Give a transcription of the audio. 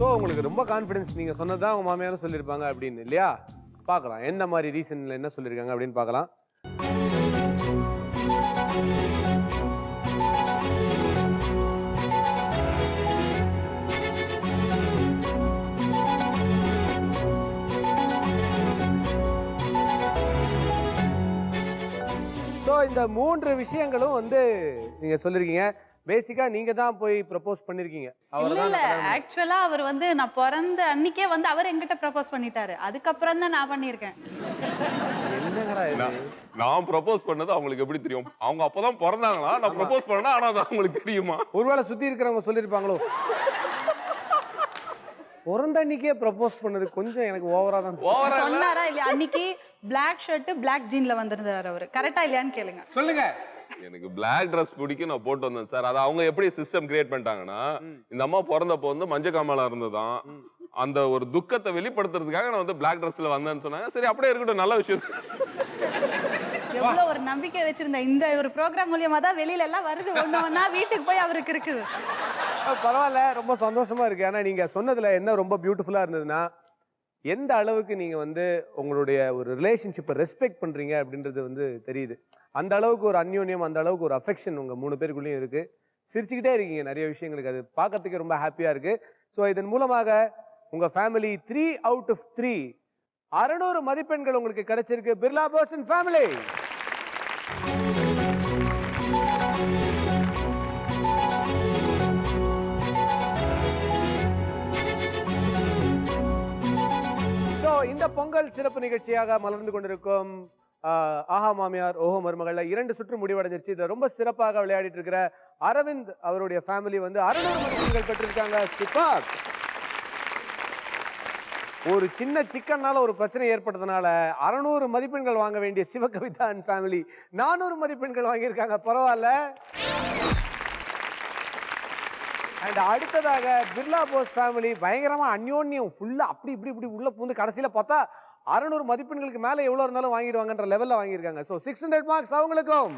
So உங்களுக்கு ரொம்ப confidence நீங்கள் சொன்னதான் உங்கள் மாமியாரும் சொல்லியிருப்பாங்க அப்படின்னு இல்லையா? பார்க்கலாம் எந்த மாதிரி ரீசனில் என்ன சொல்லியிருக்காங்க அப்படின்னு பார்க்கலாம். ஸோ இந்த 3 விஷயங்களும் வந்து நீங்க சொல்லிருக்கீங்க. பேசிக்கா நீங்க தான் போய் ப்ரப்போஸ் பண்ணிருக்கீங்க. இல்ல ஆக்சுவலா அவர் வந்து நான் பிறந்த அன்னைக்கே வந்து அவர் என்கிட்ட ப்ரப்போஸ் பண்ணிட்டாரு. அதுக்கப்புறம் தான் நான் பண்ணியிருக்கேன். என்னங்கடா இது? நான் ப்ரப்போஸ் பண்ணது அவங்களுக்கு எப்படி தெரியும்? அவங்க அப்பதான் பிறந்தாங்களா? நான் ப்ரப்போஸ் பண்ணா ஆனா அது அவங்களுக்கு தெரியுமா? ஒருவேளை சுத்தி இருக்கிறவங்க சொல்லிருப்பாங்களோ? பிறந்த அன்னைக்கே ப்ரப்போஸ் பண்ணது கொஞ்சம் எனக்கு ஓவரா தான் சொன்னாரா இல்லையா? அன்னைக்கு பிளாக் ஷர்ட் பிளாக் ஜீன்ல வந்திருந்தாரு அவரு. கரெக்டா இல்லையான்னு கேளுங்க. சொல்லுங்க. எனக்கு பிளாக் ட்ரெஸ் பிடிக்கும், நான் போட்டு வந்தேன் சார். அது அவங்க எப்படி சிஸ்டம் கிரியேட் பண்ணிட்டாங்கன்னா, இந்த அம்மா பிறந்தப்போ வந்து மஞ்சள் காமாலா இருந்ததான், அந்த ஒரு துக்கத்தை வெளிப்படுத்துறதுக்காக நான் வந்து பிளாக் ட்ரெஸ்ல வந்தேன்னு சொன்னாங்க. சரி அப்படியே இருக்கட்டும், நல்ல விஷயம். எவ்வளவு ஒரு நம்பிக்கை வச்சிருந்த இந்த ஒரு ப்ரோக்ராம் மூலியமா தான் வெளியில எல்லாம் வருது. ஒண்ணா வீட்டுக்கு போய் அவருக்கு இருக்குது. பரவாயில்ல, ரொம்ப சந்தோஷமா இருக்கு. ஆனா நீங்க சொன்னதுல என்ன ரொம்ப பியூட்டிஃபுல்லா இருந்ததுன்னா, எந்த அளவுக்கு நீங்க வந்து உங்களுடைய ஒரு ரிலேஷன்ஷிப்பை ரெஸ்பெக்ட் பண்றீங்க அப்படின்றது வந்து தெரியுது. அந்த அளவுக்கு ஒரு அந்யோன்யம், அந்த அளவுக்கு ஒரு அஃபெக்ஷன் உங்க 3 பேருக்குள்ளேயும் இருக்கு. சிரிச்சுக்கிட்டே இருக்கீங்க நிறைய விஷயங்களுக்கு. அது பார்க்கறதுக்கு ரொம்ப ஹாப்பியா இருக்கு. ஸோ இதன் மூலமாக உங்க ஃபேமிலி 3 out of 3 600 மதிப்பெண்கள் உங்களுக்கு கிடைச்சிருக்கு. Birla person family. இந்த பொங்கல் சிறப்பு நிகழ்ச்சியாக மலர்ந்து கொண்டிருக்கும் ஆஹா மாமியார் ஓஹோ மருமகள்ல 2 சுற்று முடிவடைஞ்சிருச்சு. இதை ரொம்ப சிறப்பாக விளையாடிட்டு இருக்கிற அரவிந்த் அவருடைய ஃபேமிலி வந்து 600 மதிப்பெண்கள் பெற்றிருக்காங்க. சூப்பர். ஒரு சின்ன சிக்கன்னால ஒரு பிரச்சனை ஏற்பட்டதுனால 600 மதிப்பெண்கள் வாங்க வேண்டிய சிவகவிதா அண்ட் ஃபேமிலி 400 மதிப்பெண்கள் வாங்கியிருக்காங்க. பரவாயில்ல. அண்ட் அடுத்ததாக பிர்லா போஸ் ஃபேமிலி பயங்கரமா அந்யோன்யம் ஃபுல்லா அப்படி இப்படி இப்படி உள்ள பூந்து கடைசியில பார்த்தா 600 மதிப்பெண்களுக்கு மேல எவ்வளவு இருந்தாலும் வாங்கிடுவாங்கன்ற லெவல்ல வாங்கியிருக்காங்க. ஸோ 600 மார்க்ஸ் அவங்களுக்கும்.